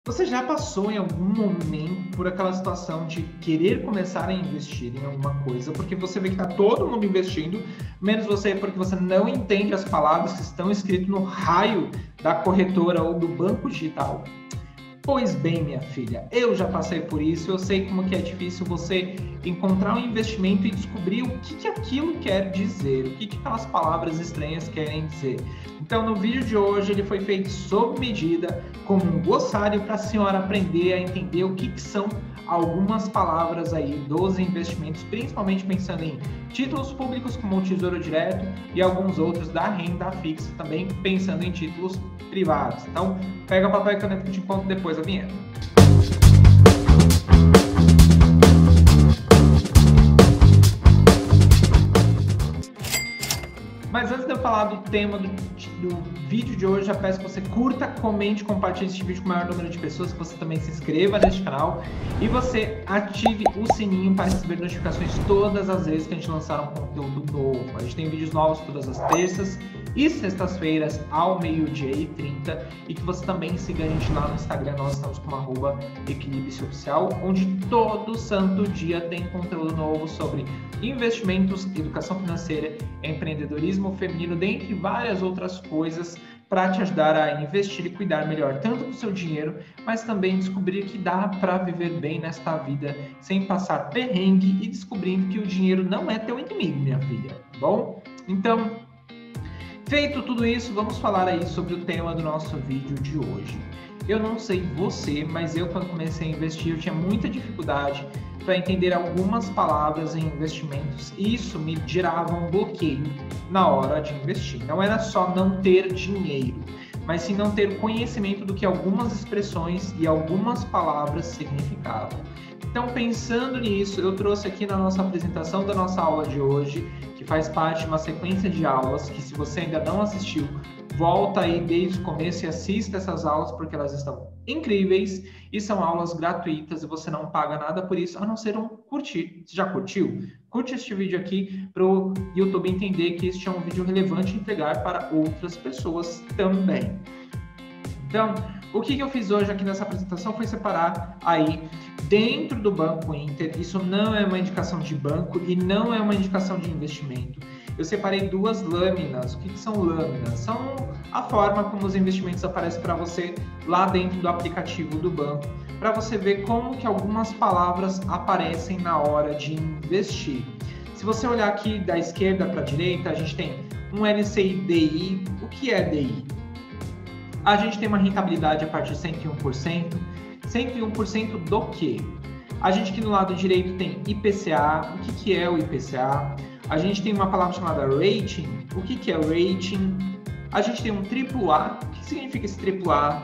Você já passou em algum momento por aquela situação de querer começar a investir em alguma coisa, porque você vê que está todo mundo investindo, menos você, porque você não entende as palavras que estão escritas no raio da corretora ou do banco digital? Pois bem, minha filha, eu já passei por isso, eu sei como que é difícil você encontrar um investimento e descobrir o que aquilo quer dizer, o que aquelas palavras estranhas querem dizer. Então, no vídeo de hoje, ele foi feito sob medida, como um glossário para a senhora aprender a entender o que são algumas palavras aí dos investimentos, principalmente pensando em títulos públicos como o Tesouro Direto e alguns outros da renda fixa, também pensando em títulos privados. Então, pega papel e caneta que eu te conto depois da vinheta. Mas antes de eu falar do tema do vídeo de hoje, já peço que você curta, comente, compartilhe este vídeo com o maior número de pessoas, que você também se inscreva neste canal e você ative o sininho para receber notificações todas as vezes que a gente lançar um conteúdo novo. A gente tem vídeos novos todas as terças e sextas-feiras ao 12h30 e que você também siga a gente lá no Instagram, nós estamos como @equilibrioficial, onde todo santo dia tem conteúdo novo sobre investimentos, educação financeira, empreendedorismo feminino, dentre várias outras coisas para te ajudar a investir e cuidar melhor tanto do seu dinheiro, mas também descobrir que dá para viver bem nesta vida sem passar perrengue e descobrindo que o dinheiro não é teu inimigo, minha filha, tá bom? Então, feito tudo isso, vamos falar aí sobre o tema do nosso vídeo de hoje. Eu não sei você, mas eu quando comecei a investir eu tinha muita dificuldade para entender algumas palavras em investimentos e isso me gerava um bloqueio na hora de investir. Não era só não ter dinheiro, mas sim não ter conhecimento do que algumas expressões e algumas palavras significavam. Então, pensando nisso, eu trouxe aqui na nossa apresentação da nossa aula de hoje, que faz parte de uma sequência de aulas, que se você ainda não assistiu, volta aí desde o começo e assista essas aulas, porque elas estão incríveis e são aulas gratuitas e você não paga nada por isso, a não ser um curtir. Você já curtiu? Curte este vídeo aqui para o YouTube entender que este é um vídeo relevante e entregar para outras pessoas também. Então, o que eu fiz hoje aqui nessa apresentação foi separar aí dentro do Banco Inter. Isso não é uma indicação de banco e não é uma indicação de investimento. Eu separei duas lâminas. O que são lâminas? São a forma como os investimentos aparecem para você lá dentro do aplicativo do banco, para você ver como que algumas palavras aparecem na hora de investir. Se você olhar aqui da esquerda para a direita, a gente tem um LCI-DI. O que é DI? A gente tem uma rentabilidade a partir de 101%. 101% do quê? A gente aqui no lado direito tem IPCA. O que é o IPCA? A gente tem uma palavra chamada rating. O que é rating? A gente tem um AAA. O que significa esse AAA?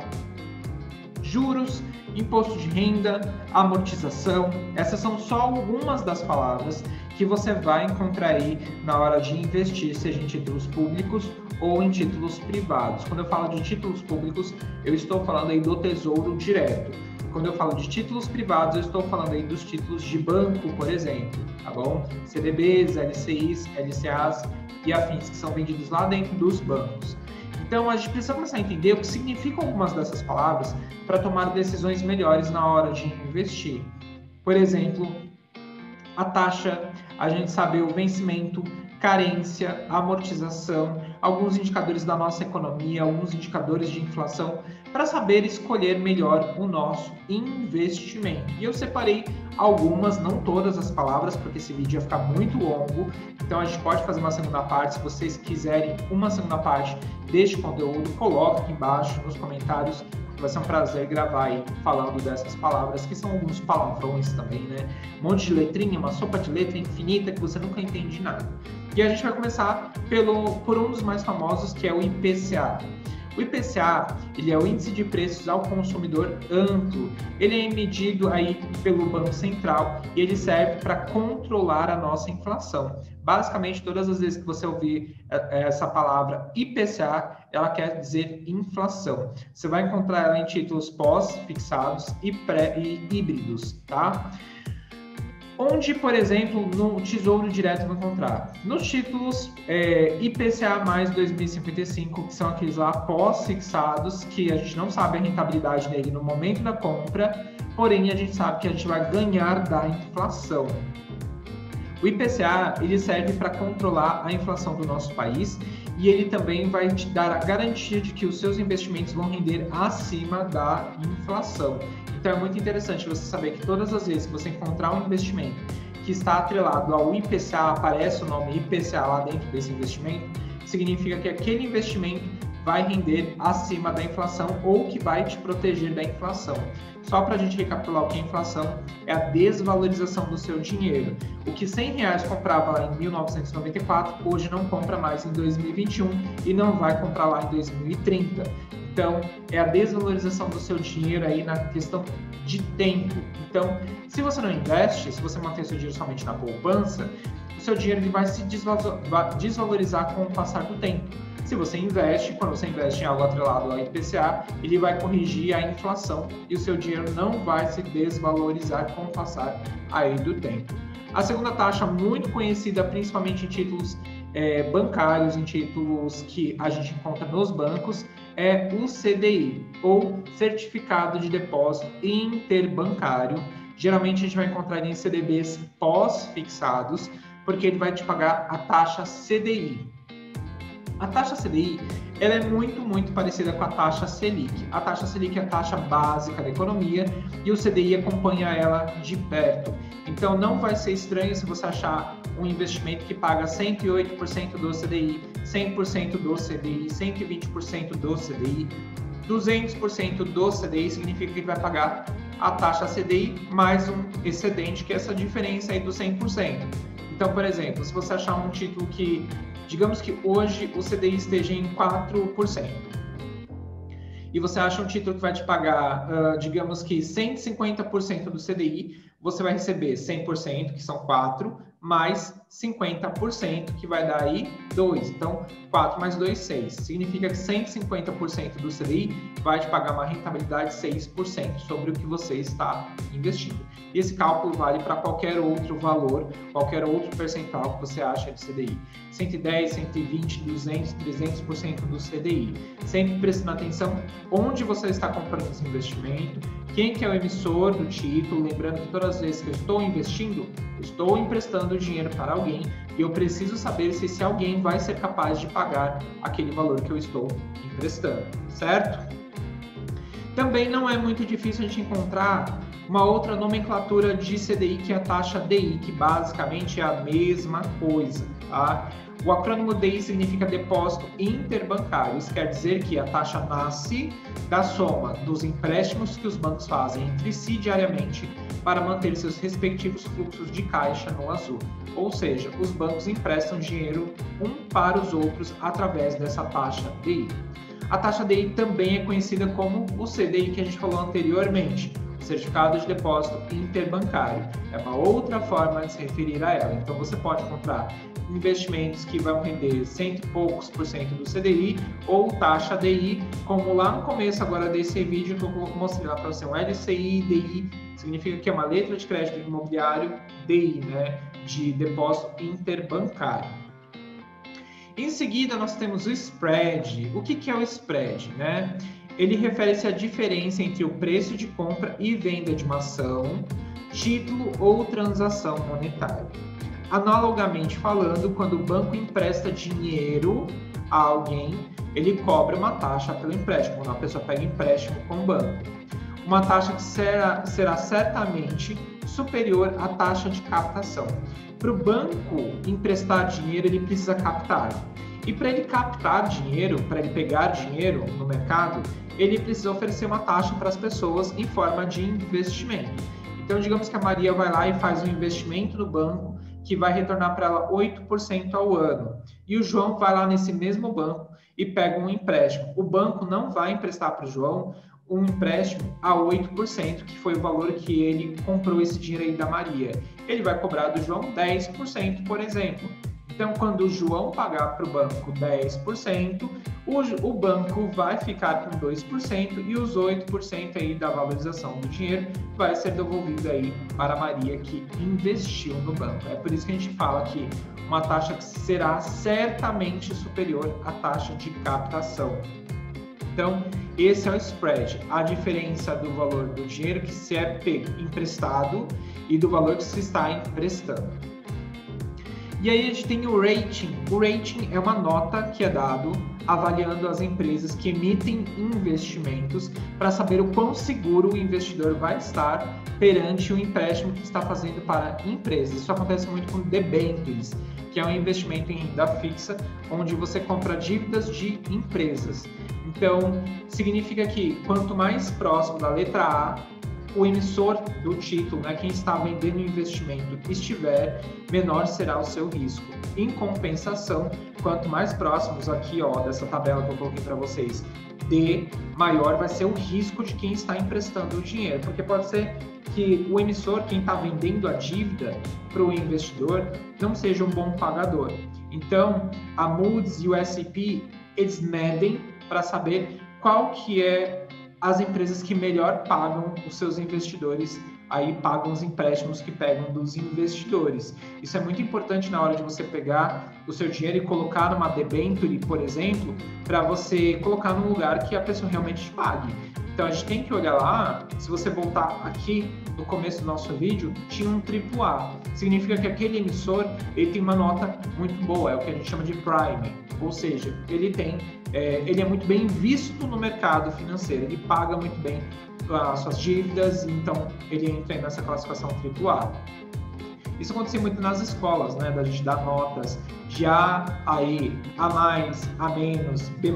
Juros, imposto de renda, amortização. Essas são só algumas das palavras que você vai encontrar aí na hora de investir, seja em títulos públicos ou em títulos privados. Quando eu falo de títulos públicos, eu estou falando aí do Tesouro Direto. Quando eu falo de títulos privados, eu estou falando aí dos títulos de banco, por exemplo, tá bom? CDBs, LCIs, LCAs e afins, que são vendidos lá dentro dos bancos. Então, a gente precisa começar a entender o que significam algumas dessas palavras para tomar decisões melhores na hora de investir. Por exemplo, a taxa, a gente saber o vencimento, carência, amortização, alguns indicadores da nossa economia, alguns indicadores de inflação, para saber escolher melhor o nosso investimento. E eu separei algumas, não todas as palavras, porque esse vídeo ia ficar muito longo, então a gente pode fazer uma segunda parte. Se vocês quiserem uma segunda parte deste conteúdo, coloque aqui embaixo nos comentários. Vai ser um prazer gravar aí falando dessas palavras, que são alguns palavrões também, né? Um monte de letrinha, uma sopa de letra infinita que você nunca entende nada. E a gente vai começar por um dos mais famosos, que é o IPCA. O IPCA, ele é o Índice de Preços ao Consumidor Amplo. Ele é medido aí pelo Banco Central e ele serve para controlar a nossa inflação. Basicamente, todas as vezes que você ouvir essa palavra IPCA, ela quer dizer inflação. Você vai encontrar ela em títulos pós-fixados e híbridos, tá? Onde, por exemplo, no Tesouro Direto vai encontrar? Nos títulos IPCA mais 2055, que são aqueles lá pós-fixados, que a gente não sabe a rentabilidade dele no momento da compra, porém a gente sabe que a gente vai ganhar da inflação. O IPCA ele serve para controlar a inflação do nosso país e ele também vai te dar a garantia de que os seus investimentos vão render acima da inflação. Então é muito interessante você saber que todas as vezes que você encontrar um investimento que está atrelado ao IPCA, aparece o nome IPCA lá dentro desse investimento, significa que aquele investimento vai render acima da inflação ou que vai te proteger da inflação. Só para a gente recapitular o que é inflação, é a desvalorização do seu dinheiro. O que R$100 comprava lá em 1994, hoje não compra mais em 2021 e não vai comprar lá em 2030. Então, é a desvalorização do seu dinheiro aí na questão de tempo. Então, se você não investe, se você mantém seu dinheiro somente na poupança, o seu dinheiro ele vai se desvalorizar com o passar do tempo. Se você investe, quando você investe em algo atrelado ao IPCA, ele vai corrigir a inflação e o seu dinheiro não vai se desvalorizar com o passar aí do tempo. A segunda taxa, muito conhecida principalmente em títulos bancários, em títulos que a gente encontra nos bancos, é o CDI, ou Certificado de Depósito Interbancário. Geralmente a gente vai encontrar em CDBs pós-fixados, porque ele vai te pagar a taxa CDI. A taxa CDI ela é muito parecida com a taxa Selic. A taxa Selic é a taxa básica da economia e o CDI acompanha ela de perto. Então não vai ser estranho se você achar um investimento que paga 108% do CDI, 100% do CDI, 120% do CDI, 200% do CDI, significa que ele vai pagar a taxa CDI mais um excedente, que é essa diferença aí do 100%. Então, por exemplo, se você achar um título que, digamos que hoje o CDI esteja em 4%, e você acha um título que vai te pagar, digamos que 150% do CDI, você vai receber 100%, que são 4, mais 50%, que vai dar aí 2. Então, 4 mais 2, 6. Significa que 150% do CDI vai te pagar uma rentabilidade de 6% sobre o que você está investindo. E esse cálculo vale para qualquer outro valor, qualquer outro percentual que você acha de CDI. 110, 120, 200, 300% do CDI. Sempre prestando atenção onde você está comprando esse investimento, quem que é o emissor do título, lembrando que todas as vezes que eu estou investindo, estou emprestando dinheiro para alguém e eu preciso saber se esse alguém vai ser capaz de pagar aquele valor que eu estou emprestando, certo? Também não é muito difícil a gente encontrar uma outra nomenclatura de CDI, que é a taxa DI, que basicamente é a mesma coisa, tá? O acrônimo DI significa Depósito Interbancário. Isso quer dizer que a taxa nasce da soma dos empréstimos que os bancos fazem entre si diariamente para manter seus respectivos fluxos de caixa no azul. Ou seja, os bancos emprestam dinheiro um para os outros através dessa taxa DI. A taxa DI também é conhecida como o CDI que a gente falou anteriormente, o Certificado de Depósito Interbancário. É uma outra forma de se referir a ela. Então você pode comprar investimentos que vão render 100 e poucos por cento do CDI ou taxa DI, como lá no começo agora desse vídeo que eu mostrei lá para você, um LCI, DI, significa que é uma letra de crédito imobiliário, DI, né, de depósito interbancário. Em seguida, nós temos o spread. O que é o spread, né? Ele refere-se à diferença entre o preço de compra e venda de uma ação, título ou transação monetária. Analogamente falando, quando o banco empresta dinheiro a alguém, ele cobra uma taxa pelo empréstimo, quando a pessoa pega empréstimo com o banco. Uma taxa que será certamente superior à taxa de captação. Para o banco emprestar dinheiro, ele precisa captar. E para ele captar dinheiro, para ele pegar dinheiro no mercado, ele precisa oferecer uma taxa para as pessoas em forma de investimento. Então, digamos que a Maria vai lá e faz um investimento no banco que vai retornar para ela 8% ao ano. E o João vai lá nesse mesmo banco e pega um empréstimo. O banco não vai emprestar para o João um empréstimo a 8%, que foi o valor que ele comprou esse dinheiro aí da Maria. Ele vai cobrar do João 10%, por exemplo. Então, quando o João pagar para o banco 10%, o banco vai ficar com 2% e os 8% aí da valorização do dinheiro vai ser devolvido aí para a Maria que investiu no banco. É por isso que a gente fala que uma taxa que será certamente superior à taxa de captação. Então, esse é o spread, a diferença do valor do dinheiro que se é emprestado e do valor que se está emprestando. E aí a gente tem o rating. O rating é uma nota que é dado avaliando as empresas que emitem investimentos para saber o quão seguro o investidor vai estar perante o empréstimo que está fazendo para empresas. Isso acontece muito com debêntures, que é um investimento em renda fixa, onde você compra dívidas de empresas. Então, significa que quanto mais próximo da letra A, o emissor do título, quem está vendendo o investimento, estiver, menor será o seu risco. Em compensação, quanto mais próximos aqui dessa tabela que eu coloquei para vocês, D, maior vai ser o risco de quem está emprestando o dinheiro, porque pode ser que o emissor, quem está vendendo a dívida para o investidor, não seja um bom pagador. Então, a Moody's e o S&P, eles medem para saber qual que é as empresas que melhor pagam os seus investidores, aí pagam os empréstimos que pegam dos investidores. Isso é muito importante na hora de você pegar o seu dinheiro e colocar numa debenture, por exemplo, para você colocar num lugar que a pessoa realmente te pague. Então a gente tem que olhar lá, se você voltar aqui no começo do nosso vídeo, tinha um AAA. Significa que aquele emissor ele tem uma nota muito boa, é o que a gente chama de prime, ou seja, ele é muito bem visto no mercado financeiro, ele paga muito bem as suas dívidas, então ele entra nessa classificação AAA. Isso acontecia muito nas escolas, da gente dar notas de A a E, A+, A-, B+, B-.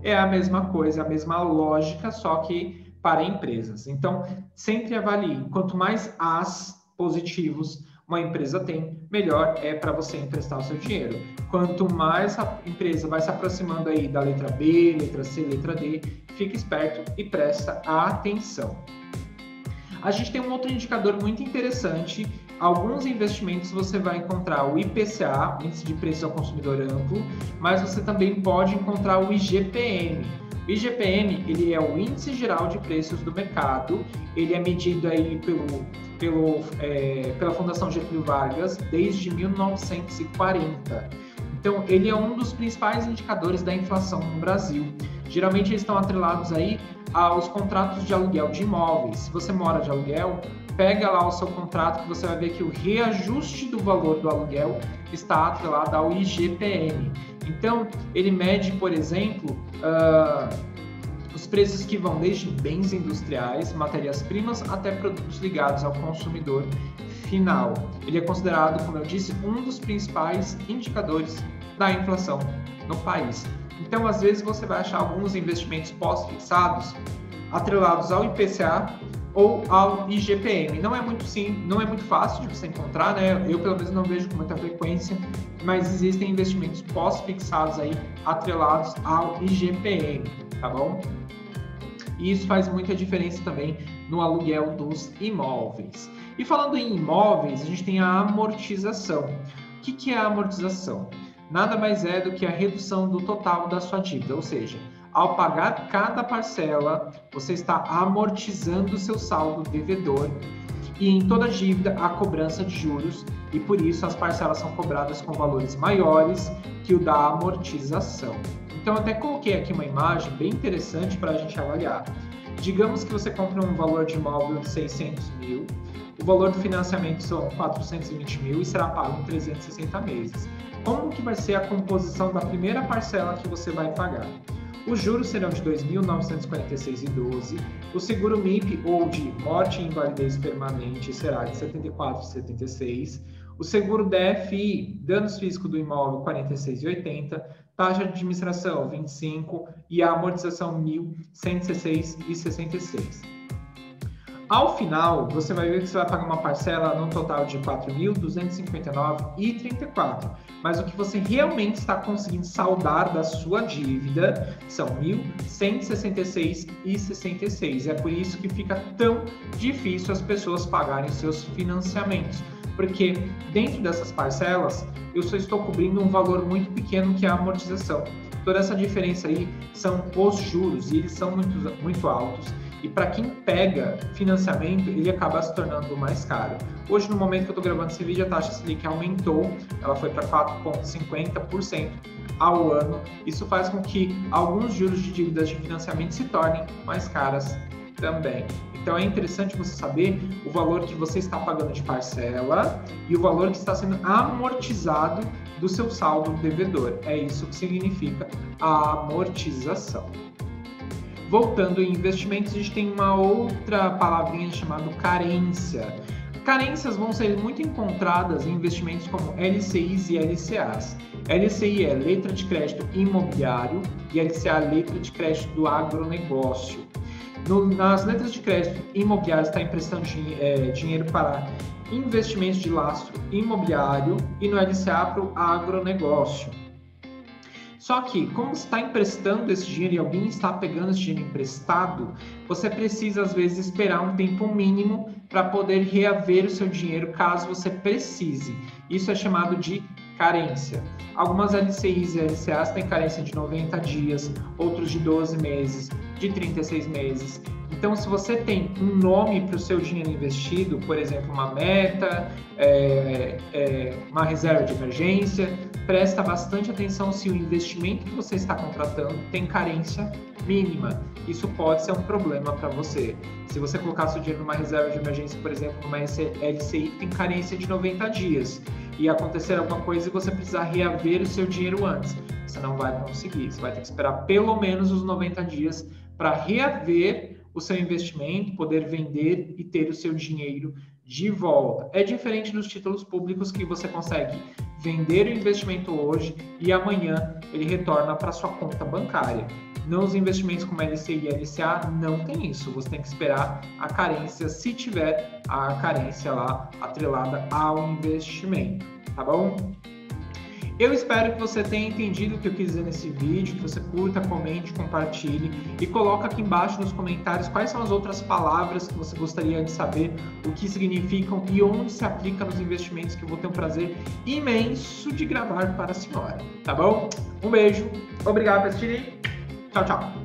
É a mesma coisa, a mesma lógica, só que para empresas. Então, sempre avalie. Quanto mais As positivos uma empresa tem, melhor é para você emprestar o seu dinheiro. Quanto mais a empresa vai se aproximando aí da letra B, letra C, letra D, fique esperto e presta atenção. A gente tem um outro indicador muito interessante. Alguns investimentos você vai encontrar o IPCA, Índice de Preços ao Consumidor Amplo, mas você também pode encontrar o IGPM. O IGPM, ele é o Índice Geral de Preços do Mercado, ele é medido aí pela Fundação Getúlio Vargas desde 1940. Então, ele é um dos principais indicadores da inflação no Brasil. Geralmente, eles estão atrelados aí aos contratos de aluguel de imóveis. Se você mora de aluguel, pega lá o seu contrato que você vai ver que o reajuste do valor do aluguel está atrelado ao IGPM. Então, ele mede, por exemplo, os preços que vão desde bens industriais, matérias-primas, até produtos ligados ao consumidor final. Ele é considerado, como eu disse, um dos principais indicadores da inflação no país. Então, às vezes, você vai achar alguns investimentos pós-fixados atrelados ao IPCA ou ao IGPM. Não é muito fácil de você encontrar, Eu, pelo menos, não vejo com muita frequência, mas existem investimentos pós-fixados aí atrelados ao IGPM, tá bom? E isso faz muita diferença também no aluguel dos imóveis. E falando em imóveis, a gente tem a amortização. O que é a amortização? Nada mais é do que a redução do total da sua dívida, ou seja, ao pagar cada parcela, você está amortizando o seu saldo devedor e em toda dívida há cobrança de juros e por isso as parcelas são cobradas com valores maiores que o da amortização. Então, eu até coloquei aqui uma imagem bem interessante para a gente avaliar. Digamos que você compra um valor de imóvel de 600 mil, o valor do financiamento são 420 mil e será pago em 360 meses. Como que vai ser a composição da primeira parcela que você vai pagar? Os juros serão de R$ 2.946,12, o seguro MIP ou de morte e invalidez permanente será de R$ 74,76, o seguro DFI, danos físicos do imóvel, R$ 46,80, taxa de administração, R$ 25 e a amortização, R$ 1.116,66. Ao final, você vai ver que você vai pagar uma parcela no total de R$ 4.259,34. Mas o que você realmente está conseguindo saldar da sua dívida são R$ 1.166,66. É por isso que fica tão difícil as pessoas pagarem seus financiamentos. Porque dentro dessas parcelas, eu só estou cobrindo um valor muito pequeno que é a amortização. Toda essa diferença aí são os juros, e eles são muito altos. E para quem pega financiamento, ele acaba se tornando mais caro. Hoje, no momento que eu estou gravando esse vídeo, a taxa Selic aumentou, ela foi para 4,50% ao ano. Isso faz com que alguns juros de dívidas de financiamento se tornem mais caras também. Então é interessante você saber o valor que você está pagando de parcela e o valor que está sendo amortizado do seu saldo devedor. É isso que significa a amortização. Voltando em investimentos, a gente tem uma outra palavrinha chamada carência. Carências vão ser muito encontradas em investimentos como LCIs e LCAs. LCI é letra de crédito imobiliário e LCA é letra de crédito do agronegócio. Nas letras de crédito imobiliário está emprestando dinheiro para investimentos de lastro imobiliário e no LCA para o agronegócio. Só que, como você está emprestando esse dinheiro e alguém está pegando esse dinheiro emprestado, você precisa, às vezes, esperar um tempo mínimo para poder reaver o seu dinheiro caso você precise. Isso é chamado de carência. Algumas LCIs e LCAs têm carência de 90 dias, outros de 12 meses, de 36 meses. Então, se você tem um nome para o seu dinheiro investido, por exemplo, uma meta, uma reserva de emergência, presta bastante atenção se o investimento que você está contratando tem carência mínima. Isso pode ser um problema para você. Se você colocar seu dinheiro numa reserva de emergência, por exemplo, numa LCI que tem carência de 90 dias, e acontecer alguma coisa e você precisar reaver o seu dinheiro antes, você não vai conseguir. Você vai ter que esperar pelo menos os 90 dias para reaver o seu investimento, poder vender e ter o seu dinheiro de volta. É diferente dos títulos públicos que você consegue vender o investimento hoje e amanhã ele retorna para sua conta bancária. Nos investimentos como LCI e LCA não tem isso, você tem que esperar a carência, se tiver a carência lá atrelada ao investimento, tá bom? Eu espero que você tenha entendido o que eu quis dizer nesse vídeo, que você curta, comente, compartilhe e coloca aqui embaixo nos comentários quais são as outras palavras que você gostaria de saber, o que significam e onde se aplica nos investimentos, que eu vou ter um prazer imenso de gravar para a senhora, tá bom? Um beijo, obrigado por assistir, tchau, tchau!